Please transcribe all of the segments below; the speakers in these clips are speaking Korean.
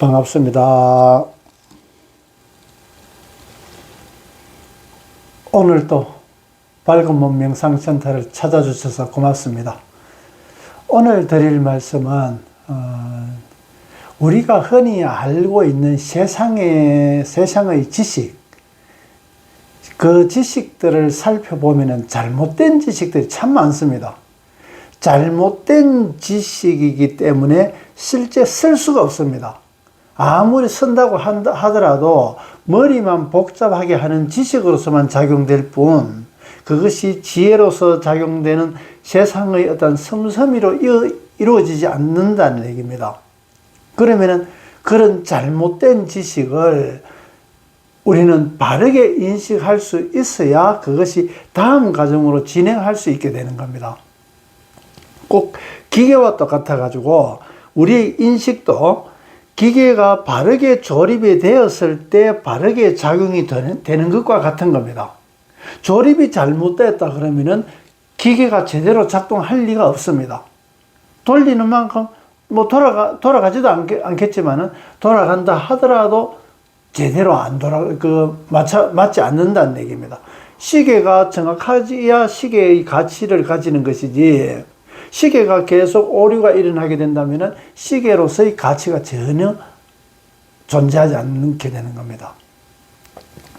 반갑습니다. 오늘도 밝은 몸 명상센터를 찾아주셔서 고맙습니다. 오늘 드릴 말씀은 우리가 흔히 알고 있는 세상의 지식, 그 지식들을 살펴보면 잘못된 지식들이 참 많습니다. 잘못된 지식이기 때문에 실제 쓸 수가 없습니다. 아무리 쓴다고 하더라도 머리만 복잡하게 하는 지식으로서만 작용될 뿐, 그것이 지혜로서 작용되는 세상의 어떤 씀씀이로 이루어지지 않는다는 얘기입니다. 그러면은 그런 잘못된 지식을 우리는 바르게 인식할 수 있어야 그것이 다음 과정으로 진행할 수 있게 되는 겁니다. 꼭 기계와 똑같아 가지고 우리의 인식도 기계가 바르게 조립이 되었을 때 바르게 작용이 되는 것과 같은 겁니다. 조립이 잘못됐다 그러면은 기계가 제대로 작동할 리가 없습니다. 돌리는 만큼 뭐 돌아가지도 않겠지만은 돌아간다 하더라도 제대로 맞지 않는다는 얘기입니다. 시계가 정확하지야 시계의 가치를 가지는 것이지, 시계가 계속 오류가 일어나게 된다면 시계로서의 가치가 전혀 존재하지 않게 되는 겁니다.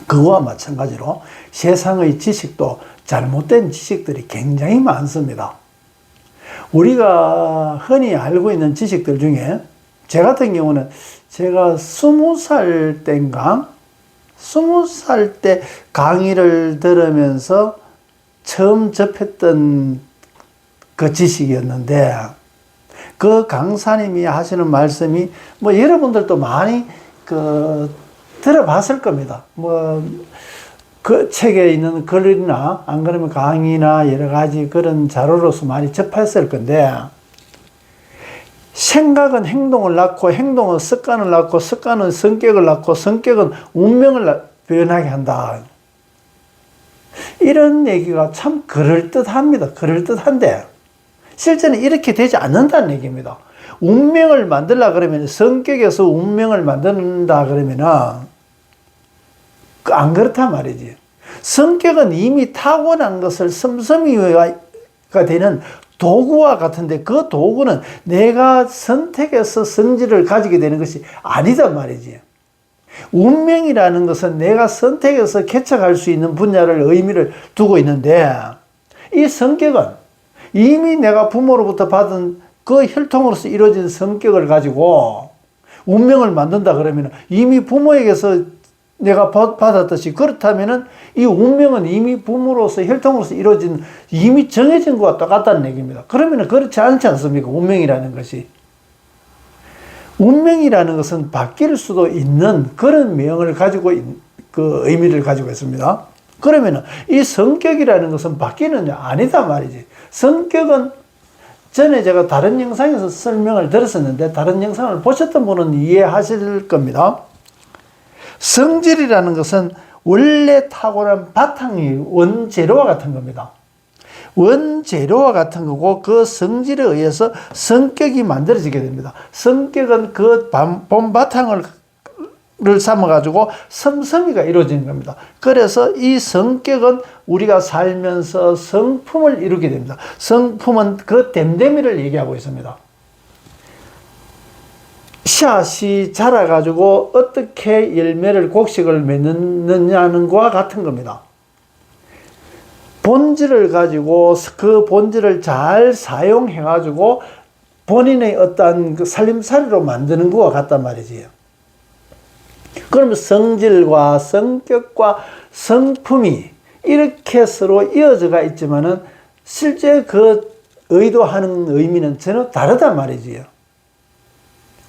그와 마찬가지로 세상의 지식도 잘못된 지식들이 굉장히 많습니다. 우리가 흔히 알고 있는 지식들 중에 제 같은 경우는 제가 20살 때인가 20살 때 강의를 들으면서 처음 접했던 그 지식이었는데, 그 강사님이 하시는 말씀이 뭐 여러분들도 많이 들어봤을 겁니다. 뭐 그 책에 있는 글이나 안 그러면 강의나 여러 가지 그런 자료로서 많이 접했을 건데, 생각은 행동을 낳고 행동은 습관을 낳고 습관은 성격을 낳고 성격은 운명을 변하게 한다. 이런 얘기가 참 그럴듯합니다. 그럴듯한데 실제는 이렇게 되지 않는다는 얘기입니다. 운명을 만들려고 그러면, 성격에서 운명을 만든다 그러면 안 그렇단 말이지. 성격은 이미 타고난 것을 씀씀이가 되는 도구와 같은데, 그 도구는 내가 선택해서 성질을 가지게 되는 것이 아니단 말이지. 운명이라는 것은 내가 선택해서 개척할 수 있는 분야를 의미를 두고 있는데, 이 성격은 이미 내가 부모로부터 받은 그 혈통으로서 이루어진 성격을 가지고 운명을 만든다 그러면 이미 부모에게서 내가 받았듯이, 그렇다면은 이 운명은 이미 부모로서 혈통으로서 이루어진 이미 정해진 것과 똑같다는 얘기입니다. 그러면은 그렇지 않지 않습니까? 운명이라는 것이. 운명이라는 것은 바뀔 수도 있는 그런 명을 가지고 그 의미를 가지고 있습니다. 그러면은 이 성격이라는 것은 바뀌느냐? 아니다 말이지. 성격은 전에 제가 다른 영상에서 설명을 들었었는데, 다른 영상을 보셨던 분은 이해하실 겁니다. 성질이라는 것은 원래 타고난 바탕이 원재료와 같은 겁니다. 원재료와 같은 거고, 그 성질에 의해서 성격이 만들어지게 됩니다. 성격은 그 본바탕을 삼아가지고 씀씀이가 이루어지는 겁니다. 그래서 이 성격은 우리가 살면서 성품을 이루게 됩니다. 성품은 그 댐댐이를 얘기하고 있습니다. 씨앗이 자라가지고 어떻게 열매를, 곡식을 맺느냐는 것과 같은 겁니다. 본질을 가지고 그 본질을 잘 사용해가지고 본인의 어떠한 그 살림살이로 만드는 것과 같단 말이지요. 그러면 성질과 성격과 성품이 이렇게 서로 이어져가 있지만은 실제 그 의도하는 의미는 전혀 다르단 말이지요.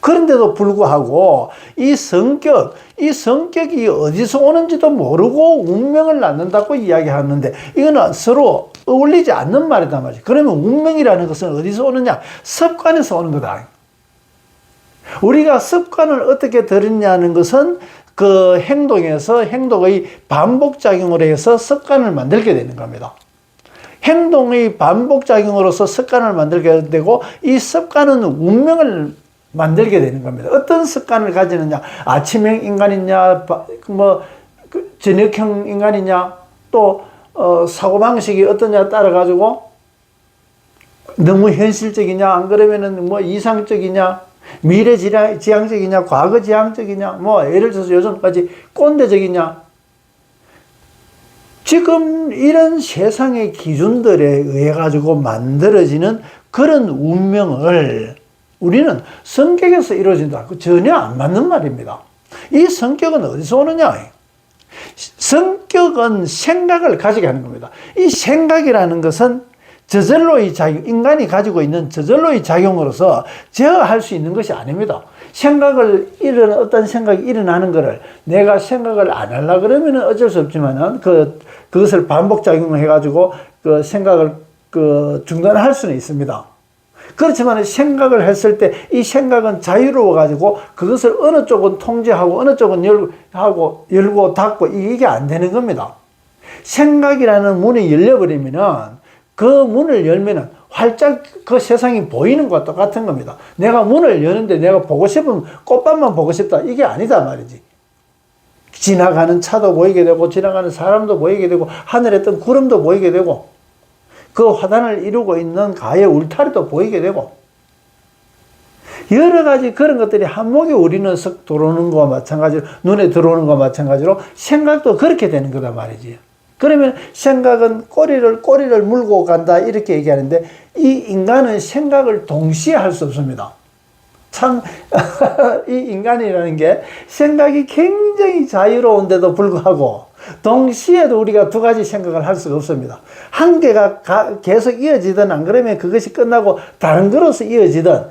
그런데도 불구하고 이 성격이 어디서 오는지도 모르고 운명을 낳는다고 이야기하는데, 이거는 서로 어울리지 않는 말이단 말이죠. 그러면 운명이라는 것은 어디서 오느냐? 습관에서 오는 거다. 우리가 습관을 어떻게 들였냐는 것은 그 행동의 반복작용으로 해서 습관을 만들게 되는 겁니다. 행동의 반복작용으로서 습관을 만들게 되고, 이 습관은 운명을 만들게 되는 겁니다. 어떤 습관을 가지느냐, 아침형 인간이냐, 저녁형 인간이냐, 또 사고방식이 어떠냐 따라 가지고 너무 현실적이냐, 안 그러면은 뭐 이상적이냐, 미래지향적이냐, 과거지향적이냐, 예를 들어서 요즘까지 꼰대적이냐, 지금 이런 세상의 기준들에 의해 가지고 만들어지는 그런 운명을 우리는 성격에서 이루어진다. 전혀 안 맞는 말입니다. 이 성격은 어디서 오느냐? 성격은 생각을 가지게 하는 겁니다. 이 생각이라는 것은 저절로의 작용, 인간이 가지고 있는 저절로의 작용으로서 제어할 수 있는 것이 아닙니다. 어떤 생각이 일어나는 것을 내가 생각을 안 하려고 그러면 어쩔 수 없지만은 그것을 반복작용을 해가지고 그 생각을 중단할 수는 있습니다. 그렇지만 생각을 했을 때 이 생각은 자유로워가지고 그것을 어느 쪽은 통제하고 어느 쪽은 열고 닫고 이게 안 되는 겁니다. 생각이라는 문이 열려버리면은 그 문을 열면은 활짝 그 세상이 보이는 것과 똑같은 겁니다. 내가 문을 여는데 내가 보고 싶으면 꽃밭만 보고 싶다. 이게 아니다 말이지. 지나가는 차도 보이게 되고 지나가는 사람도 보이게 되고 하늘에 뜬 구름도 보이게 되고 그 화단을 이루고 있는 가의 울타리도 보이게 되고 여러 가지 그런 것들이 한목에 우리는 썩 들어오는 것과 마찬가지로 눈에 들어오는 것과 마찬가지로 생각도 그렇게 되는 거다 말이지. 그러면 생각은 꼬리를 물고 간다 이렇게 얘기하는데 이 인간은 생각을 동시에 할 수 없습니다. 참 이 인간이라는 게 생각이 굉장히 자유로운데도 불구하고 동시에도 우리가 두 가지 생각을 할 수가 없습니다. 한 개가 계속 이어지든 안 그러면 그것이 끝나고 다른 거로서 이어지든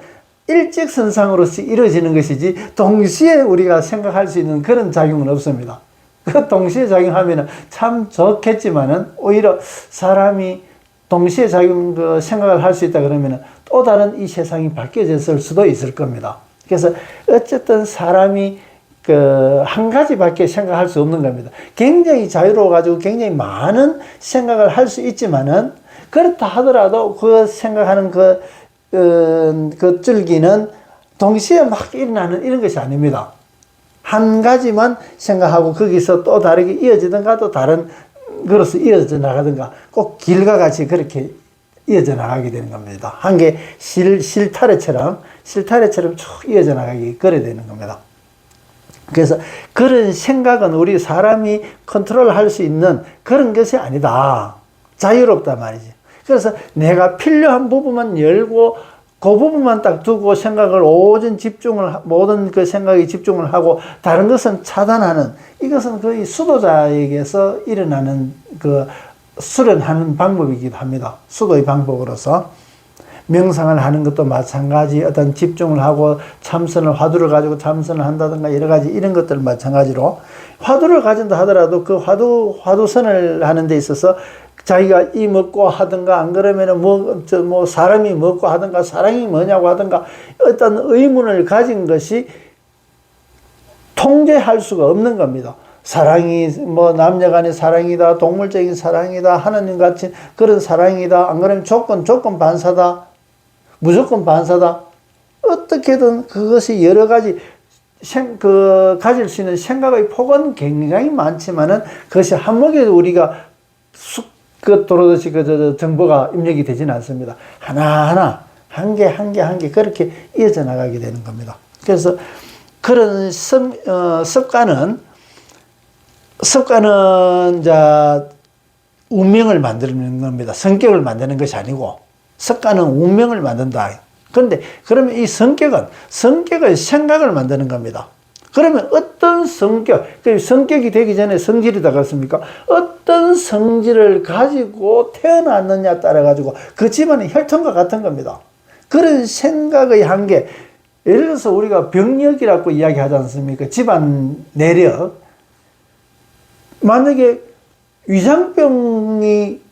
일직선상으로서 이루어지는 것이지 동시에 우리가 생각할 수 있는 그런 작용은 없습니다. 그 동시에 작용하면 참 좋겠지만은 오히려 사람이 동시에 생각을 할 수 있다 그러면 또 다른 이 세상이 바뀌어졌을 수도 있을 겁니다. 그래서 어쨌든 사람이 한 가지밖에 생각할 수 없는 겁니다. 굉장히 자유로워가지고 굉장히 많은 생각을 할 수 있지만은 그렇다 하더라도 그 생각하는 그 줄기는 동시에 막 일어나는 이런 것이 아닙니다. 한 가지만 생각하고 거기서 또 다르게 이어지든가 또 다른 것으로 이어져 나가든가 꼭 길과 같이 그렇게 이어져 나가게 되는 겁니다. 한 개 실타래처럼 쭉 이어져 나가게 그래 되는 겁니다. 그래서 그런 생각은 우리 사람이 컨트롤할 수 있는 그런 것이 아니다. 자유롭단 말이지. 그래서 내가 필요한 부분만 열고 그 부분만 딱 두고 생각을 모든 그 생각에 집중을 하고 다른 것은 차단하는 이것은 거의 수도자에게서 일어나는 수련하는 방법이기도 합니다. 수도의 방법으로서 명상을 하는 것도 마찬가지 어떤 집중을 하고 화두를 가지고 참선을 한다든가 여러 가지 이런 것들 마찬가지로 화두를 가진다 하더라도 그 화두선을 하는 데 있어서 자기가 이 먹고 하든가 안 그러면은 사람이 먹고 하든가 사랑이 뭐냐고 하든가 어떤 의문을 가진 것이 통제할 수가 없는 겁니다. 사랑이 남녀 간의 사랑이다, 동물적인 사랑이다, 하나님 같은 그런 사랑이다, 안 그러면 조건 반사다, 무조건 반사다. 어떻게든 그것이 여러 가지 가질 수 있는 생각의 폭은 굉장히 많지만은 그것이 한목에 우리가 도로듯이 정보가 입력이 되지는 않습니다. 하나하나, 한 개 그렇게 이어져 나가게 되는 겁니다. 그래서 그런 습관은 운명을 만드는 겁니다. 성격을 만드는 것이 아니고, 습관은 운명을 만든다. 그런데, 그러면 이 성격은 생각을 만드는 겁니다. 그러면 어떤 성격이 되기 전에 성질이다 그렇습니까? 어떤 성질을 가지고 태어났느냐 따라 가지고 그 집안의 혈통과 같은 겁니다. 그런 생각의 한계, 예를 들어서 우리가 병력이라고 이야기하지 않습니까? 집안 내력. 만약에 위장병이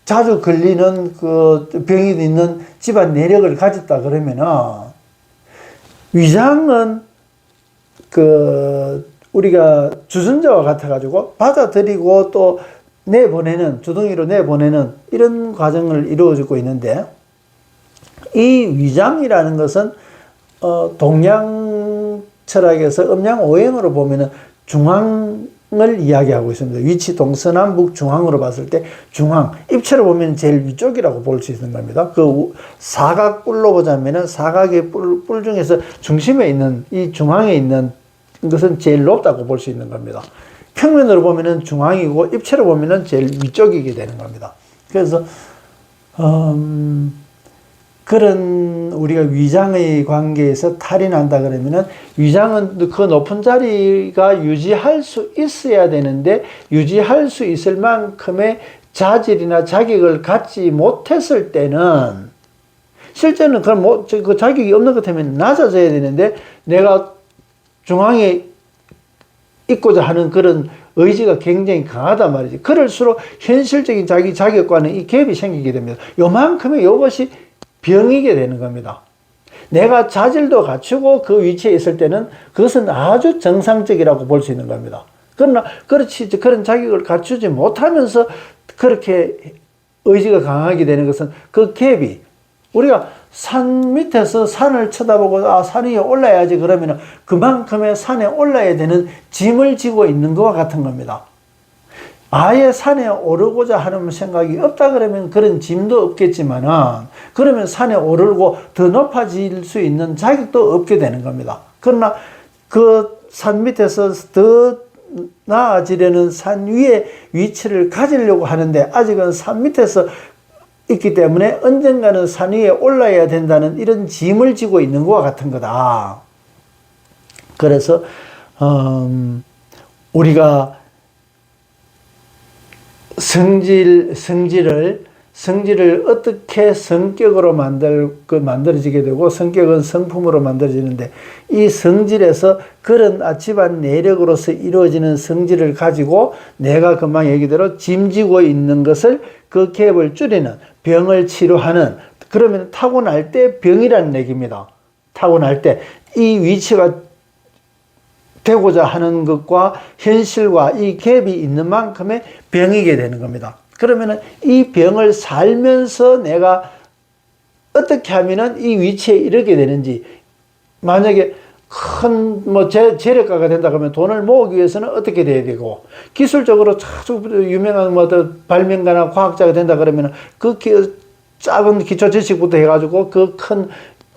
자주 걸리는 병이 있는 집안 내력을 가졌다 그러면은 위장은 우리가 주전자와 같아가지고 받아들이고 또 주둥이로 내보내는 이런 과정을 이루어지고 있는데 이 위장이라는 것은 동양 철학에서 음양오행으로 보면은 중앙을 이야기하고 있습니다. 위치 동서남북 중앙으로 봤을 때 중앙, 입체로 보면 제일 위쪽이라고 볼 수 있는 겁니다. 그 사각뿔로 보자면은 사각의 뿔 중에서 중심에 있는 이 중앙에 있는 것은 제일 높다고 볼 수 있는 겁니다. 평면으로 보면은 중앙이고 입체로 보면은 제일 위쪽이게 되는 겁니다. 그래서 그런 우리가 위장의 관계에서 탈이 난다 그러면은 위장은 그 높은 자리가 유지할 수 있어야 되는데 유지할 수 있을 만큼의 자질이나 자격을 갖지 못했을 때는 실제는 그 자격이 없는 것 같으면 낮아져야 되는데 내가 중앙에 있고자 하는 그런 의지가 굉장히 강하단 말이지. 그럴수록 현실적인 자기 자격과는 이 갭이 생기게 됩니다. 요만큼의 이것이 병이게 되는 겁니다. 내가 자질도 갖추고 그 위치에 있을 때는 그것은 아주 정상적이라고 볼 수 있는 겁니다. 그러나 그렇지 그런 자격을 갖추지 못하면서 그렇게 의지가 강하게 되는 것은 그 갭이 우리가 산 밑에서 산을 쳐다보고 산 위에 올라야지 그러면 그만큼의 산에 올라야 되는 짐을 지고 있는 것과 같은 겁니다. 아예 산에 오르고자 하는 생각이 없다 그러면 그런 짐도 없겠지만은 그러면 산에 오르고 더 높아질 수 있는 자격도 없게 되는 겁니다. 그러나 그 산 밑에서 더 나아지려는 산 위에 위치를 가지려고 하는데 아직은 산 밑에서 있기 때문에 언젠가는 산 위에 올라야 된다는 이런 짐을 지고 있는 것과 같은 거다. 그래서 우리가 성질을 어떻게 성격으로 만들어지게 되고 성격은 성품으로 만들어지는데 이 성질에서 그런 집안 내력으로서 이루어지는 성질을 가지고 내가 금방 얘기대로 짐지고 있는 것을 그 갭을 줄이는 병을 치료하는 그러면 타고날 때 병이라는 얘기입니다. 타고날 때 이 위치가 되고자 하는 것과 현실과 이 갭이 있는 만큼의 병이게 되는 겁니다. 그러면은 이 병을 살면서 내가 어떻게 하면은 이 위치에 이르게 되는지 만약에 큰 재력가가 된다 그러면 돈을 모으기 위해서는 어떻게 돼야 되고 기술적으로 아주 유명한 발명가나 과학자가 된다 그러면 그 작은 기초 지식부터 해가지고 그 큰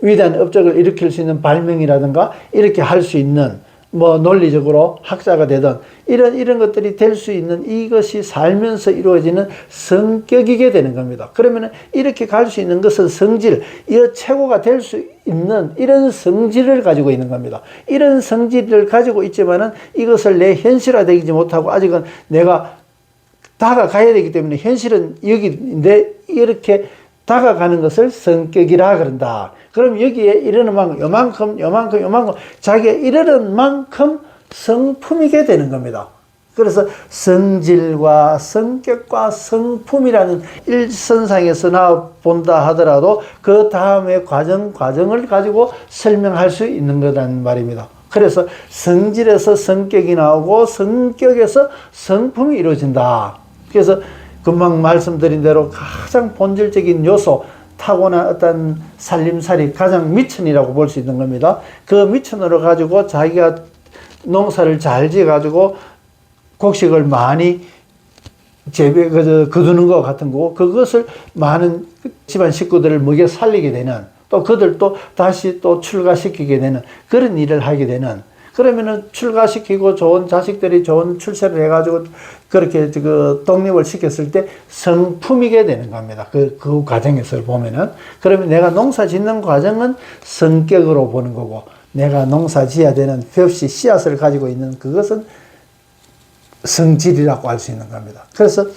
위대한 업적을 일으킬 수 있는 발명이라든가 이렇게 할 수 있는 논리적으로 학자가 되든 이런 것들이 될 수 있는 이것이 살면서 이루어지는 성격이게 되는 겁니다. 그러면 이렇게 갈 수 있는 것은 성질, 이 최고가 될 수 있는 이런 성질을 가지고 있는 겁니다. 이런 성질을 가지고 있지만은 이것을 내 현실화되지 못하고 아직은 내가 다가가야 되기 때문에 현실은 여기인데 이렇게 다가가는 것을 성격이라 그런다. 그럼 여기에 이르는 만큼 요만큼 자기가 이르는 만큼 성품이게 되는 겁니다. 그래서 성질과 성격과 성품이라는 일선상에서 나와 본다 하더라도 그 다음에 과정을 가지고 설명할 수 있는 거란 말입니다. 그래서 성질에서 성격이 나오고 성격에서 성품이 이루어진다. 그래서 금방 말씀드린 대로 가장 본질적인 요소, 타고난 어떤 살림살이 가장 미천이라고 볼 수 있는 겁니다. 그 미천으로 가지고 자기가 농사를 잘 지어가지고 곡식을 많이 거두는 것 같은 거고 그것을 많은 집안 식구들을 먹여 살리게 되는 또 그들도 다시 또 출가시키게 되는 그런 일을 하게 되는 그러면은 출가시키고 좋은 자식들이 좋은 출세를 해가지고 그렇게 독립을 시켰을 때 성품이게 되는 겁니다. 그 과정에서 보면은. 그러면 내가 농사 짓는 과정은 성격으로 보는 거고 내가 농사 지어야 되는 벽시 씨앗을 가지고 있는 그것은 성질이라고 할 수 있는 겁니다. 그래서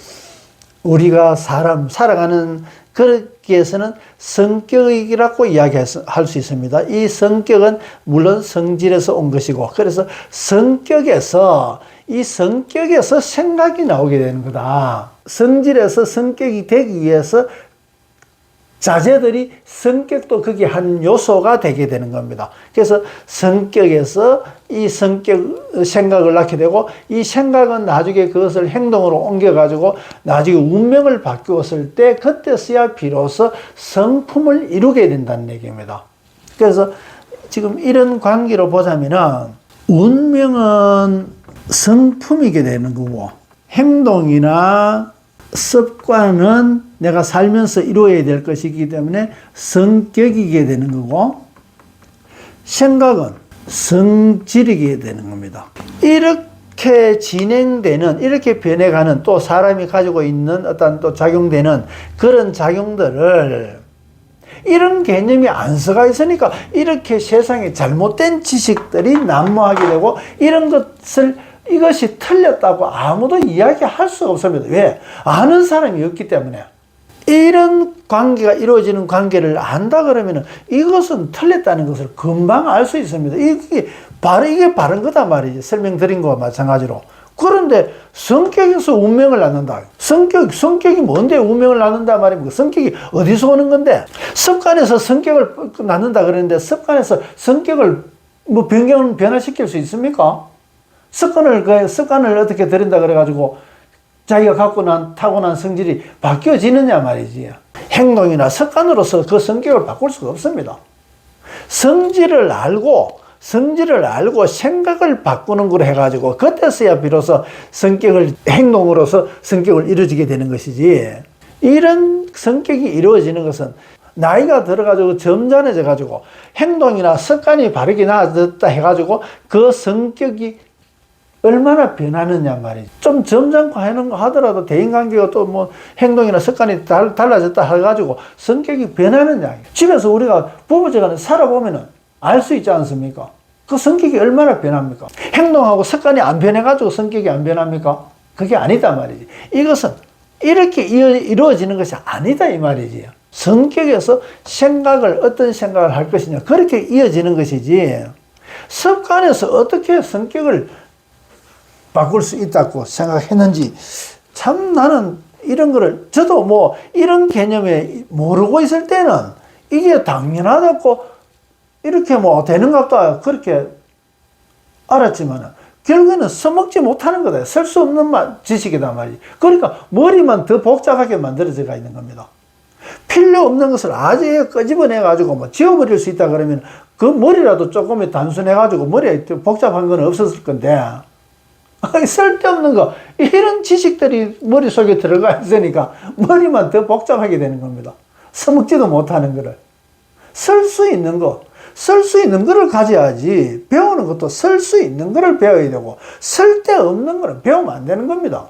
우리가 살아가는 그렇기에서는 성격이라고 이야기할 수 있습니다. 이 성격은 물론 성질에서 온 것이고 그래서 성격에서 생각이 나오게 되는 거다. 성질에서 성격이 되기 위해서 자제들이 성격도 그게 한 요소가 되게 되는 겁니다. 그래서 성격에서 이 생각을 낳게 되고 이 생각은 나중에 그것을 행동으로 옮겨가지고 나중에 운명을 바꾸었을 때 그때서야 비로소 성품을 이루게 된다는 얘기입니다. 그래서 지금 이런 관계로 보자면은 운명은 성품이게 되는 거고, 행동이나 습관은 내가 살면서 이루어야 될 것이기 때문에 성격이게 되는 거고, 생각은 성질이게 되는 겁니다. 이렇게 진행되는, 이렇게 변해가는, 또 사람이 가지고 있는 어떤 또 작용되는 그런 작용들을, 이런 개념이 안 서가 있으니까 이렇게 세상에 잘못된 지식들이 난무하게 되고, 이런 것을, 이것이 틀렸다고 아무도 이야기할 수가 없습니다. 왜? 아는 사람이 없기 때문에. 이런 관계가 이루어지는 관계를 안다 그러면 이것은 틀렸다는 것을 금방 알 수 있습니다. 이게 바른 거다 말이지. 설명드린 거와 마찬가지로. 그런데 성격에서 운명을 낳는다. 성격이 뭔데 운명을 낳는다 말입니까? 성격이 어디서 오는 건데? 습관에서 성격을 낳는다 그러는데, 습관에서 성격을 뭐 변화시킬 수 있습니까? 습관을 어떻게 들인다 그래가지고 자기가 타고난 성질이 바뀌어지느냐 말이지. 행동이나 습관으로서 그 성격을 바꿀 수가 없습니다. 성질을 알고 생각을 바꾸는 걸 해가지고 그때서야 비로소 행동으로서 성격을 이루어지게 되는 것이지, 이런 성격이 이루어지는 것은 나이가 들어가지고 점잖아져가지고 행동이나 습관이 바르게 나아졌다 해가지고 그 성격이 얼마나 변하느냐 말이지. 좀 점잖고 하는 거 하더라도 대인관계가 또 뭐 행동이나 습관이 달라졌다 해가지고 성격이 변하느냐. 집에서 우리가 부부지간에 살아보면은 알 수 있지 않습니까? 그 성격이 얼마나 변합니까? 행동하고 습관이 안 변해가지고 성격이 안 변합니까? 그게 아니다 말이지. 이것은 이렇게 이루어지는 것이 아니다 이 말이지. 성격에서 어떤 생각을 할 것이냐, 그렇게 이어지는 것이지, 습관에서 어떻게 성격을 바꿀 수 있다고 생각했는지, 참 나는 이런 거를, 저도 뭐 이런 개념에 모르고 있을 때는 이게 당연하다고 이렇게 뭐 되는가 보다 그렇게 알았지만, 결국에는 써먹지 못하는 거다. 쓸 수 없는 지식이다 말이지. 그러니까 머리만 더 복잡하게 만들어져 있는 겁니다. 필요 없는 것을 아주 끄집어내가지고 뭐 지워버릴 수 있다 그러면 그 머리라도 조금 단순해가지고 머리에 복잡한 건 없었을 건데, 쓸데없는 거, 이런 지식들이 머릿속에 들어가 있으니까 머리만 더 복잡하게 되는 겁니다. 써먹지도 못하는 거를. 쓸 수 있는 거를 가져야지. 배우는 것도 쓸 수 있는 거를 배워야 되고, 쓸데없는 거는 배우면 안 되는 겁니다.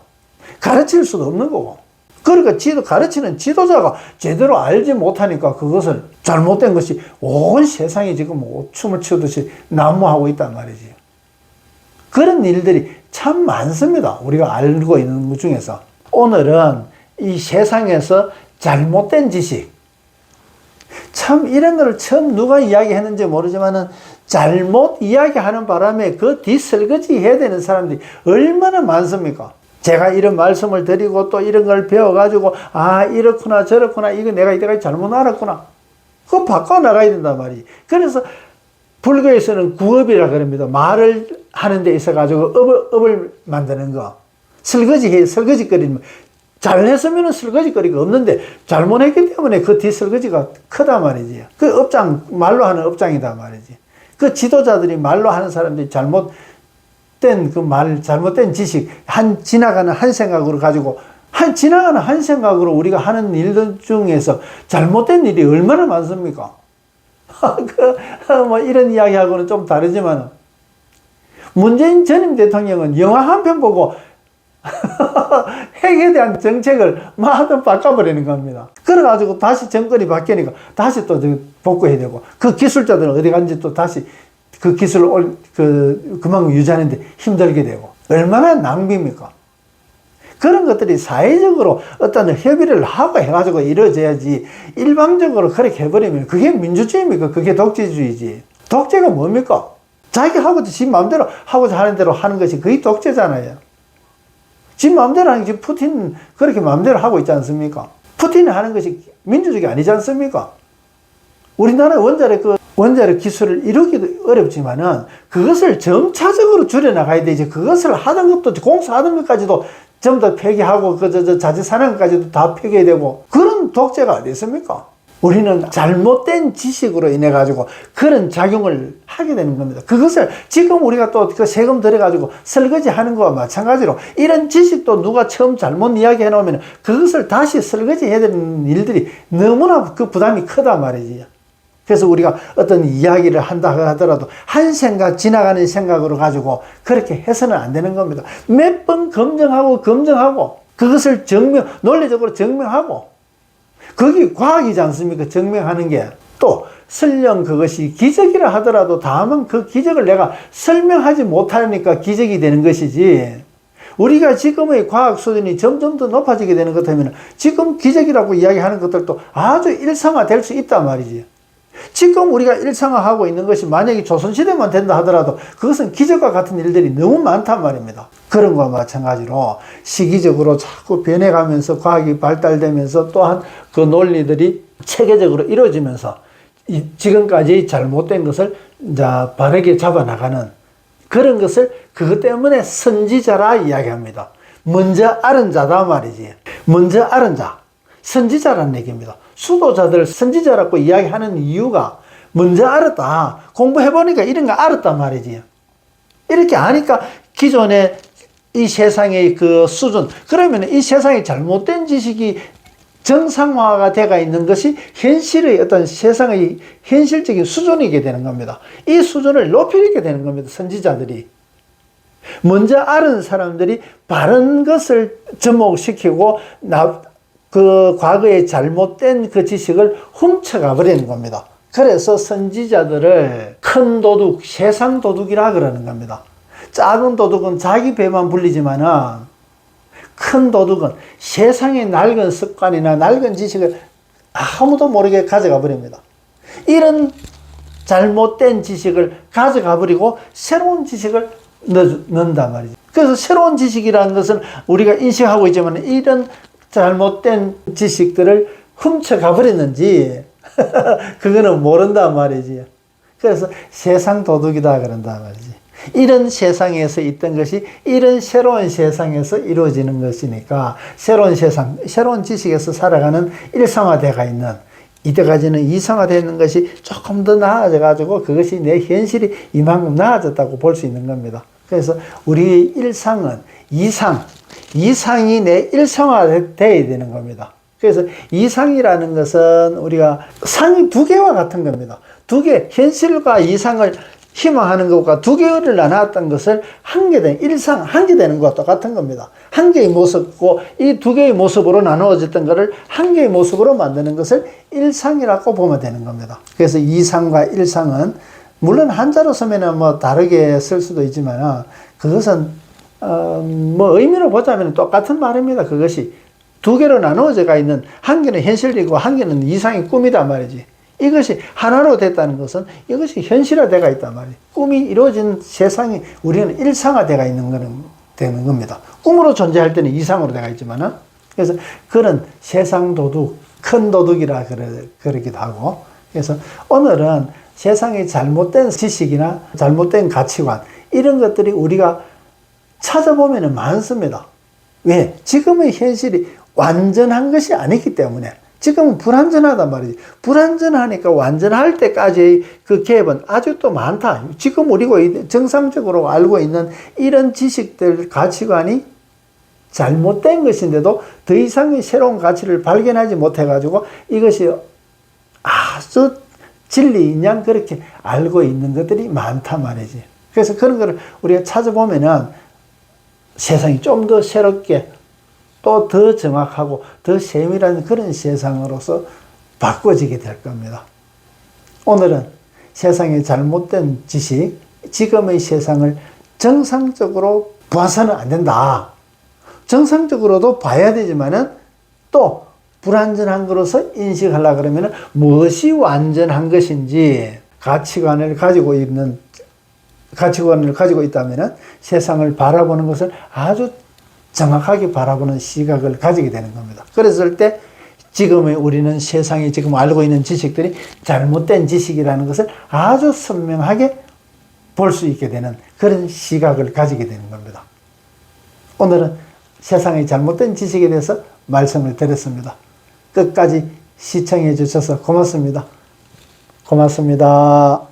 가르칠 수도 없는 거고. 그러니까 가르치는 지도자가 제대로 알지 못하니까 그것을 잘못된 것이 온 세상이 지금 춤을 추듯이 난무하고 있단 말이지. 그런 일들이 참 많습니다. 우리가 알고 있는 것 중에서. 오늘은 이 세상에서 잘못된 지식, 참 이런 걸 처음 누가 이야기했는지 모르지만은 잘못 이야기하는 바람에 그 뒷설거지 해야 되는 사람들이 얼마나 많습니까? 제가 이런 말씀을 드리고 또 이런 걸 배워가지고, 아, 이렇구나 저렇구나, 이거 내가 이때까지 잘못 알았구나, 그거 바꿔나가야 된단 말이지. 그래서 불교에서는 구업이라 그럽니다. 말을 하는 데 있어가지고 업을 만드는 거. 설거지거리면, 잘했으면 설거지거리가 없는데 잘못했기 때문에 그 뒷설거지가 크단 말이지. 그 업장, 말로 하는 업장이다 말이지. 그 지도자들이 말로 하는 사람들이 잘못된 지식, 지나가는 한 생각으로 가지고, 지나가는 한 생각으로 우리가 하는 일들 중에서 잘못된 일이 얼마나 많습니까? 뭐 이런 이야기하고는 좀 다르지만, 문재인 전임 대통령은 영화 한 편 보고 핵에 대한 정책을 막 바꿔버리는 겁니다. 그래가지고 다시 정권이 바뀌니까 다시 또 복구해야 되고, 그 기술자들은 어디 간지 또 다시 그 기술을 그만큼 유지하는데 힘들게 되고, 얼마나 낭비입니까? 그런 것들이 사회적으로 어떤 협의를 하고 해가지고 이루어져야지, 일방적으로 그렇게 해버리면 그게 민주주의입니까? 그게 독재주의지. 독재가 뭡니까? 자기 지 마음대로 하고자 하는 대로 하는 것이 그게 독재잖아요. 지 마음대로 하는 게 푸틴 그렇게 마음대로 하고 있지 않습니까? 푸틴이 하는 것이 민주주의가 아니지 않습니까? 우리나라 원자력 기술을 이루기도 어렵지만은 그것을 점차적으로 줄여나가야 되지. 그것을 하던 것도, 공사하던 것까지도 전부 다 폐기하고, 자재 사는 것까지도 다 폐기해야 되고, 그런 독재가 어디 있습니까? 우리는 잘못된 지식으로 인해 가지고 그런 작용을 하게 되는 겁니다. 그것을 지금 우리가 또 그 세금 들여 가지고 설거지 하는 거와 마찬가지로 이런 지식도 누가 처음 잘못 이야기해 놓으면 그것을 다시 설거지 해야 되는 일들이 너무나 그 부담이 크단 말이지. 그래서 우리가 어떤 이야기를 한다 하더라도 한 생각 지나가는 생각으로 가지고 그렇게 해서는 안 되는 겁니다. 몇 번 검증하고 그것을 논리적으로 증명하고 그게 과학이지 않습니까? 증명하는 게. 또 설령 그것이 기적이라 하더라도 다만 그 기적을 내가 설명하지 못하니까 기적이 되는 것이지, 우리가 지금의 과학 수준이 점점 더 높아지게 되는 것 같으면 지금 기적이라고 이야기하는 것들도 아주 일상화될 수 있단 말이지. 지금 우리가 일상화하고 있는 것이 만약에 조선시대만 된다 하더라도 그것은 기적과 같은 일들이 너무 많단 말입니다. 그런 것과 마찬가지로 시기적으로 자꾸 변해가면서 과학이 발달되면서 또한 그 논리들이 체계적으로 이루어지면서 지금까지 잘못된 것을 이제 바르게 잡아나가는 그런 것을 그것 때문에 선지자라 이야기합니다. 먼저 알은 자다 말이지. 먼저 알은 자. 선지자라는 얘기입니다. 수도자들 선지자라고 이야기하는 이유가 먼저 알았다. 공부해보니까 이런 거 알았단 말이지. 이렇게 아니까 기존에 이 세상의 그 수준, 그러면 이 세상의 잘못된 지식이 정상화가 되어 있는 것이 현실의 어떤 세상의 현실적인 수준이게 되는 겁니다. 이 수준을 높이게 되는 겁니다. 선지자들이. 먼저 알은 사람들이 바른 것을 접목시키고 그 과거의 잘못된 그 지식을 훔쳐가 버리는 겁니다. 그래서 선지자들을 큰 도둑, 세상 도둑이라 그러는 겁니다. 작은 도둑은 자기 배만 불리지만은 큰 도둑은 세상의 낡은 습관이나 낡은 지식을 아무도 모르게 가져가 버립니다. 이런 잘못된 지식을 가져가 버리고 새로운 지식을 넣는단 말이죠. 그래서 새로운 지식이라는 것은 우리가 인식하고 있지만 이런 잘못된 지식들을 훔쳐가 버렸는지 그거는 모른단 말이지. 그래서 세상 도둑이다 그런단 말이지. 이런 세상에서 있던 것이 이런 새로운 세상에서 이루어지는 것이니까 새로운 세상, 새로운 지식에서 살아가는 일상화되어 있는, 이때까지는 이상화되는 것이 조금 더 나아져 가지고 그것이 내 현실이 이만큼 나아졌다고 볼 수 있는 겁니다. 그래서 우리의 일상은 이상이 내 일상화되어야 되는 겁니다. 그래서 이상이라는 것은 우리가 상이 두 개와 같은 겁니다. 두 개, 현실과 이상을 희망하는 것과 두 개를 나눴던 것을 한 개 된 일상, 한 개 되는 것과 똑같은 겁니다. 한 개의 모습고 이 두 개의 모습으로 나누어졌던 것을 한 개의 모습으로 만드는 것을 일상이라고 보면 되는 겁니다. 그래서 이상과 일상은 물론 한자로 쓰면은 뭐 다르게 쓸 수도 있지만 그것은 뭐 의미로 보자면 똑같은 말입니다. 그것이 두 개로 나누어져가 있는, 한 개는 현실이고 한 개는 이상의 꿈이다 말이지. 이것이 하나로 됐다는 것은 이것이 현실화되어 있단 말이에요. 꿈이 이루어진 세상이 우리는 일상화되어 있는 되는 겁니다. 꿈으로 존재할 때는 이상으로 되어 있지만은, 그래서 그런 세상 도둑, 큰 도둑이라 그러기도 하고, 그래서 오늘은 세상의 잘못된 지식이나 잘못된 가치관, 이런 것들이 우리가 찾아보면 많습니다. 왜? 지금의 현실이 완전한 것이 아니기 때문에. 지금은 불완전하단 말이지. 불완전하니까 완전할 때까지의 그 갭은 아직도 많다. 지금 우리가 정상적으로 알고 있는 이런 지식들, 가치관이 잘못된 것인데도 더 이상의 새로운 가치를 발견하지 못해가지고 이것이 아주 진리인 양 그렇게 알고 있는 것들이 많단 말이지. 그래서 그런 거를 우리가 찾아보면은 세상이 좀 더 새롭게 또 더 정확하고 더 세밀한 그런 세상으로서 바꿔지게 될 겁니다. 오늘은 세상의 잘못된 지식, 지금의 세상을 정상적으로 봐서는 안 된다. 정상적으로도 봐야 되지만은 또 불완전한 것으로서 인식하려고 그러면 무엇이 완전한 것인지 가치관을 가지고 있다면 세상을 바라보는 것을 아주 정확하게 바라보는 시각을 가지게 되는 겁니다. 그랬을 때 지금의 우리는 세상에 지금 알고 있는 지식들이 잘못된 지식이라는 것을 아주 선명하게 볼 수 있게 되는 그런 시각을 가지게 되는 겁니다. 오늘은 세상의 잘못된 지식에 대해서 말씀을 드렸습니다. 끝까지 시청해 주셔서 고맙습니다. 고맙습니다.